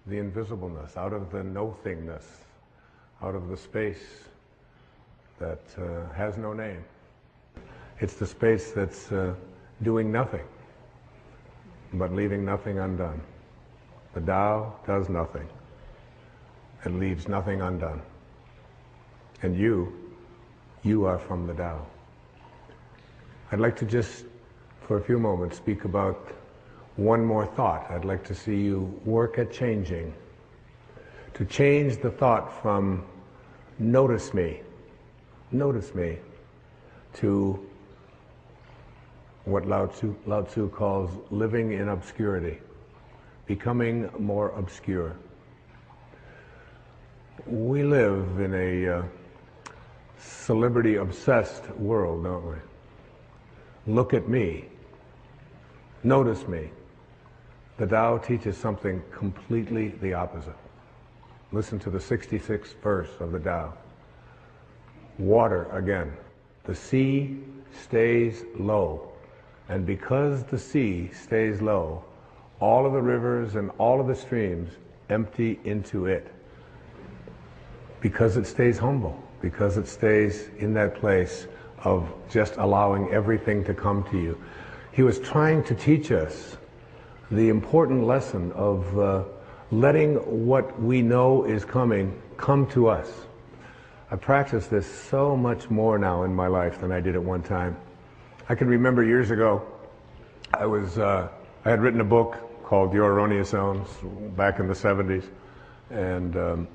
the invisibleness, out of the no-thingness, out of the space that has no name. It's the space that's doing nothing, but leaving nothing undone. The Tao does nothing. It leaves nothing undone. And you are from the Tao. I'd like to just, for a few moments, speak about one more thought. I'd like to see you work at changing. To change the thought from notice me, to what Lao Tzu calls living in obscurity, becoming more obscure. We live in a celebrity-obsessed world, don't we? Look at me. Notice me. The Tao teaches something completely the opposite. Listen to the 66th verse of the Tao. Water again. The sea stays low. And because the sea stays low, all of the rivers and all of the streams empty into it. Because it stays humble. Because it stays in that place of just allowing everything to come to you. He was trying to teach us the important lesson of letting what we know is coming come to us. I practice this so much more now in my life than I did at one time. I can remember years ago, I had written a book called Your Erroneous Zones back in the 70s, and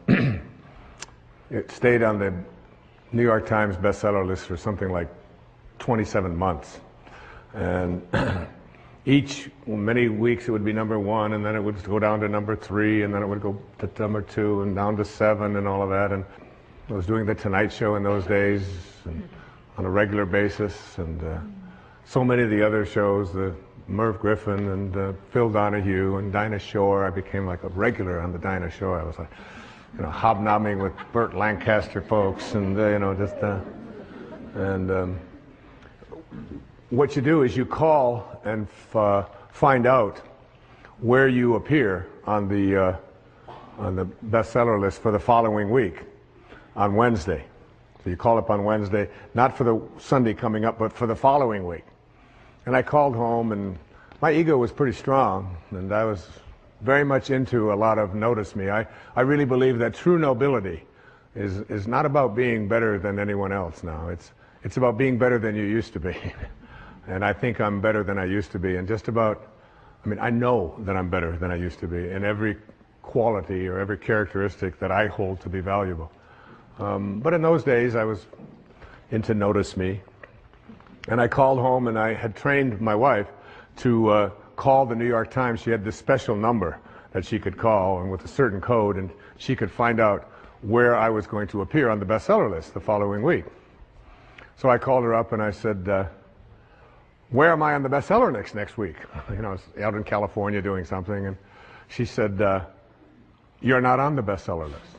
it stayed on the New York Times bestseller list for something like 27 months. And many weeks it would be number 1, and then it would go down to number 3, and then it would go to number 2, and down to 7, and all of that. And I was doing The Tonight Show in those days, and on a regular basis, and so many of the other shows, the Merv Griffin and Phil Donahue and Dinah Shore. I became like a regular on the Dinah Shore. I was like, hobnobbing with Burt Lancaster folks, and what you do is you call and find out where you appear on the bestseller list for the following week on Wednesday. So you call up on Wednesday, not for the Sunday coming up, but for the following week. And I called home, and my ego was pretty strong, and I was very much into a lot of notice me. I really believe that true nobility is not about being better than anyone else now. It's about being better than you used to be. And I think I'm better than I used to be. And I know that I'm better than I used to be in every quality or every characteristic that I hold to be valuable. But in those days, I was into notice me. And I called home, and I had trained my wife to call the New York Times. She had this special number that she could call, and with a certain code, and she could find out where I was going to appear on the bestseller list the following week. So I called her up and I said, where am I on the bestseller list next week? I was out in California doing something, and she said, you're not on the bestseller list.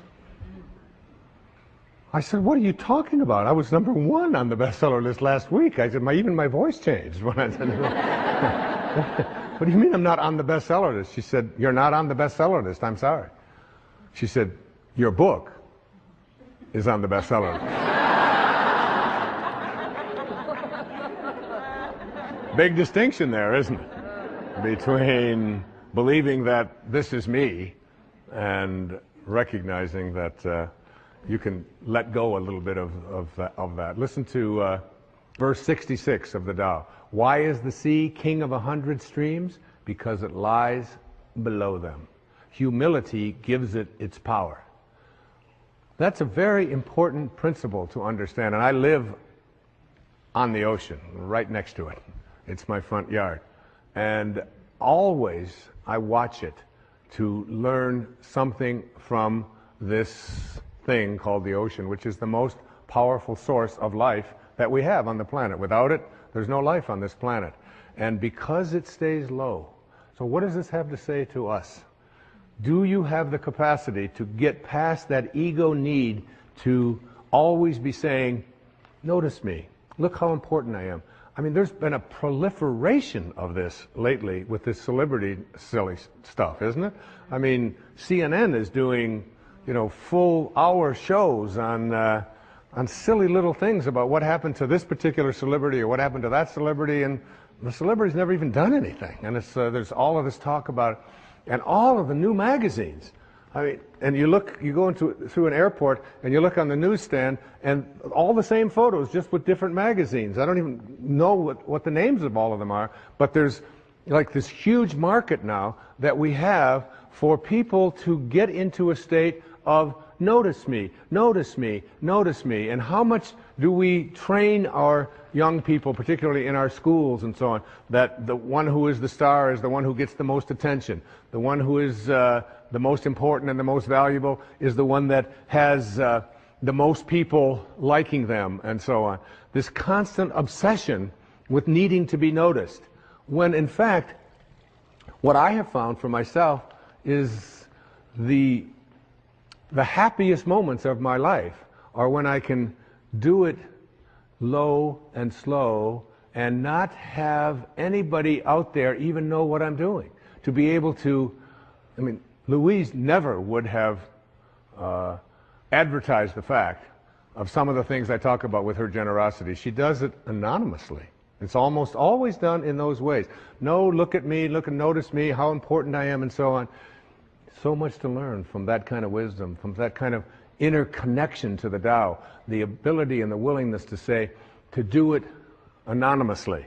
I said, what are you talking about? I was number 1 on the bestseller list last week. I said, even my voice changed when I said, what do you mean I'm not on the bestseller list? She said, you're not on the bestseller list. I'm sorry. She said, your book is on the bestseller list. Big distinction there, isn't it? Between believing that this is me and recognizing that you can let go a little bit of that. Listen to verse 66 of the Tao. Why is the sea king of 100 streams? Because it lies below them. Humility gives it its power. That's a very important principle to understand. And I live on the ocean, right next to it. It's my front yard. And always I watch it to learn something from this thing called the ocean, which is the most powerful source of life that we have on the planet. Without it, there's no life on this planet. And because it stays low, so what does this have to say to us? Do you have the capacity to get past that ego need to always be saying, notice me, look how important I am. I mean, there's been a proliferation of this lately with this celebrity silly stuff, isn't it? I mean, CNN is doing, you know, full hour shows on silly little things about what happened to this particular celebrity or what happened to that celebrity, and the celebrity's never even done anything. And it's, there's all of this talk about it, and all of the new magazines. I mean, and you go through an airport and you look on the newsstand and all the same photos, just with different magazines. I don't even know what the names of all of them are, but there's like this huge market now that we have for people to get into a state of notice me, notice me, notice me. And how much do we train our young people, particularly in our schools and so on, that the one who is the star is the one who gets the most attention. The one who is the most important and the most valuable is the one that has the most people liking them and so on. This constant obsession with needing to be noticed. When in fact, what I have found for myself is the happiest moments of my life are when I can do it low and slow and not have anybody out there even know what I'm doing. To be able to, I mean, Louise never would have advertised the fact of some of the things I talk about with her generosity. She does it anonymously. It's almost always done in those ways. No, look at me, look and notice me, how important I am, and so on. So much to learn from that kind of wisdom, from that kind of inner connection to the Tao, the ability and the willingness to say, to do it anonymously,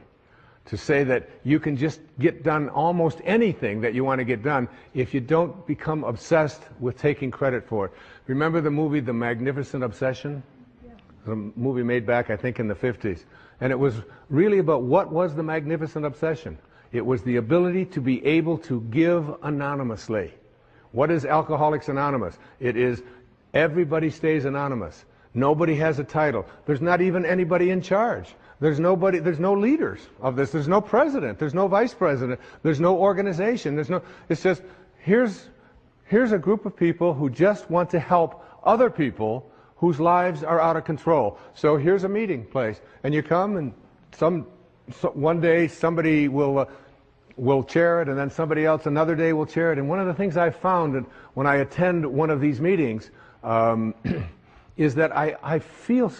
to say that you can just get done almost anything that you want to get done if you don't become obsessed with taking credit for it. Remember the movie The Magnificent Obsession? Yeah. A movie made back, I think, in the 50s. And it was really about what was the magnificent obsession. It was the ability to be able to give anonymously. What is Alcoholics Anonymous? It is everybody stays anonymous. Nobody has a title. There's not even anybody in charge. There's nobody, there's no leaders of this. There's no president. There's no vice president. There's no organization. It's just, here's a group of people who just want to help other people whose lives are out of control. So here's a meeting place. And you come and one day somebody will chair it, and then somebody else another day will chair it. And one of the things I found when I attend one of these meetings is that I feel,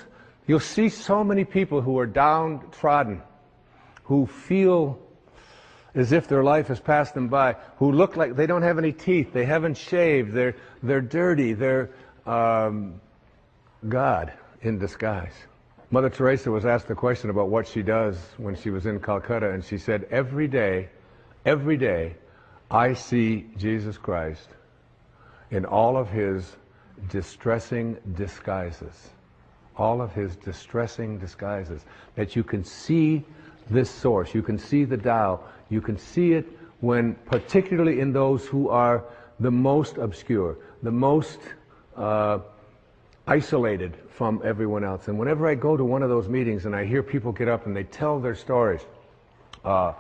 you'll see so many people who are downtrodden, who feel as if their life has passed them by, who look like they don't have any teeth, they haven't shaved, they're dirty, they're God in disguise. Mother Teresa was asked the question about what she does when she was in Calcutta, and she said, every day, I see Jesus Christ in all of his distressing disguises. All of his distressing disguises. That you can see this source, you can see the Tao, you can see it when, particularly in those who are the most obscure, the most isolated from everyone else. And whenever I go to one of those meetings and I hear people get up and they tell their stories, I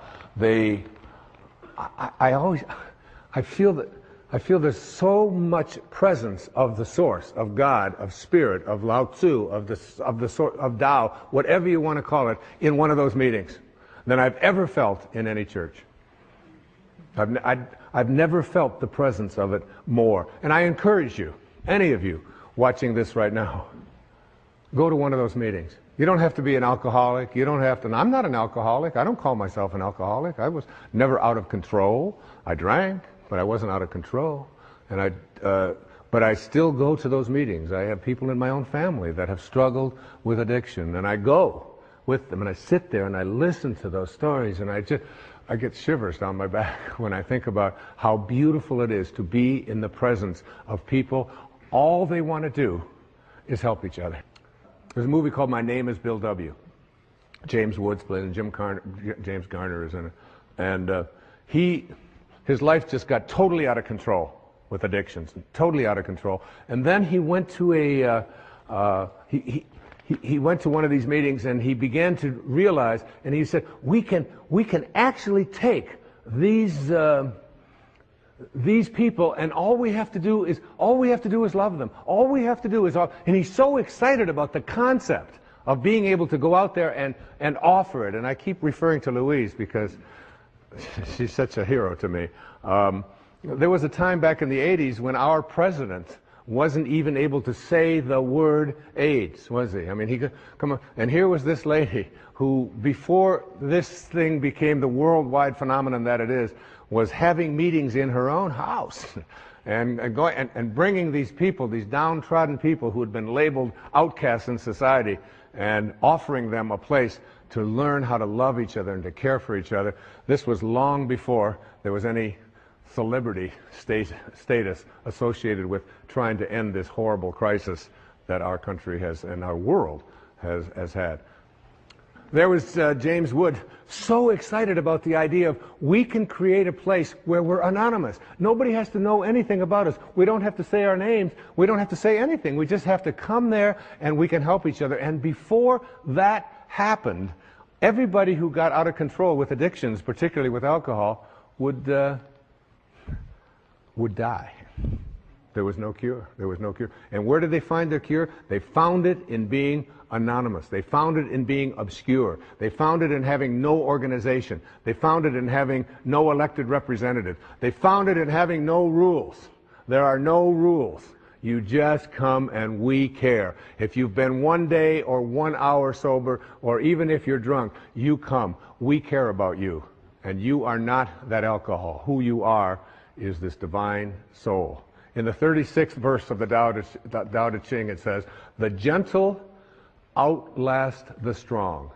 feel there's so much presence of the source, of God, of Spirit, of Lao Tzu, of Tao, whatever you want to call it, in one of those meetings than I've ever felt in any church. I've never felt the presence of it more. And I encourage you, any of you watching this right now, go to one of those meetings. You don't have to be an alcoholic. You don't have to. And I'm not an alcoholic. I don't call myself an alcoholic. I was never out of control. I drank, but I wasn't out of control. And but I still go to those meetings. I have people in my own family that have struggled with addiction, and I go with them, and I sit there and I listen to those stories, and I get shivers down my back when I think about how beautiful it is to be in the presence of people. All they want to do is help each other. There's a movie called My Name is Bill W. James Woods played it, and James Garner is in it. And his life just got totally out of control with addictions, totally out of control. And then he went to he went to one of these meetings, and he began to realize, and he said, we can actually take these people, and all we have to do is love them. All we have to do is and he's so excited about the concept of being able to go out there and offer it. And I keep referring to Louise because she's such a hero to me. There was a time back in the 80s when our president wasn't even able to say the word AIDS, was he? I mean, he could come on. And here was this lady who, before this thing became the worldwide phenomenon that it is, was having meetings in her own house and bringing these people, these downtrodden people who had been labeled outcasts in society, and offering them a place to learn how to love each other and to care for each other. This was long before there was any celebrity status associated with trying to end this horrible crisis that our country has and our world has had. There was James Wood, so excited about the idea of we can create a place where we're anonymous. Nobody has to know anything about us. We don't have to say our names. We don't have to say anything. We just have to come there and we can help each other. And before that happened, everybody who got out of control with addictions, particularly with alcohol, would die. There was no cure. There was no cure. And where did they find their cure? They found it in being anonymous. They found it in being obscure. They found it in having no organization. They found it in having no elected representative. They found it in having no rules. There are no rules. You just come and we care. If you've been 1 day or 1 hour sober, or even if you're drunk, you come. We care about you. And you are not that alcohol. Who you are is this divine soul. In the 36th verse of the Tao Te Ching, it says, "The gentle outlast the strong.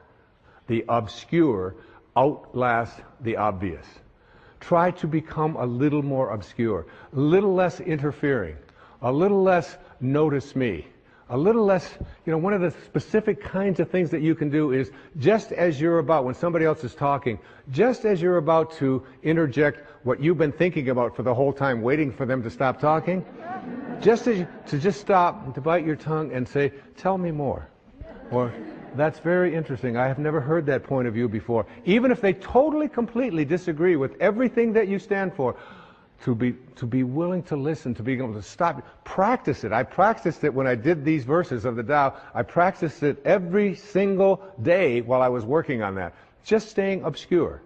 The obscure outlast the obvious." Try to become a little more obscure, a little less interfering, a little less notice me, a little less, one of the specific kinds of things that you can do is just as you're about, when somebody else is talking, just as you're about to interject what you've been thinking about for the whole time, waiting for them to stop talking, just stop and to bite your tongue and say, "Tell me more." Or, "That's very interesting. I have never heard that point of view before." Even if they totally, completely disagree with everything that you stand for, to be willing to listen, to be able to stop. Practice it. I practiced it when I did these verses of the Tao. I practiced it every single day while I was working on that. Just staying obscure.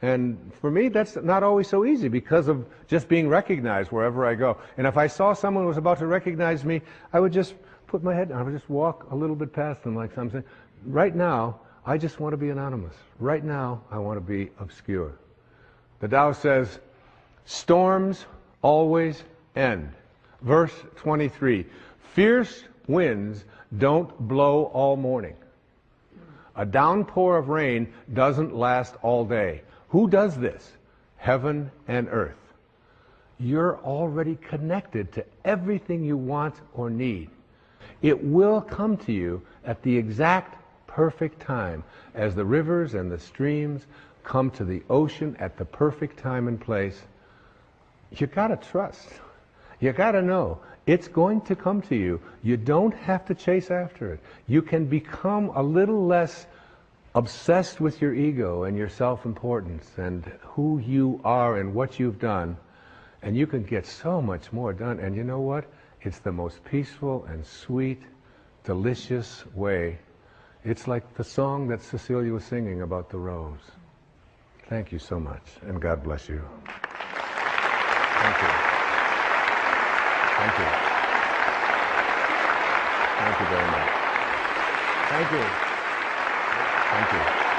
And for me, that's not always so easy because of just being recognized wherever I go. And if I saw someone who was about to recognize me, I would just put my head down. I would just walk a little bit past them like something. Right now, I just want to be anonymous. Right now, I want to be obscure. The Tao says, storms always end. Verse 23, fierce winds don't blow all morning. A downpour of rain doesn't last all day. Who does this? Heaven and earth. You're already connected to everything you want or need. It will come to you at the exact perfect time, as the rivers and the streams come to the ocean at the perfect time and place. You gotta trust. You gotta know it's going to come to you. You don't have to chase after it. You can become a little less obsessed with your ego and your self-importance and who you are and what you've done, and you can get so much more done. And you know what? It's the most peaceful and sweet, delicious way. It's like the song that Cecilia was singing about the rose. Thank you so much, and God bless you. Thank you. Thank you. Thank you very much. Thank you. Thank you.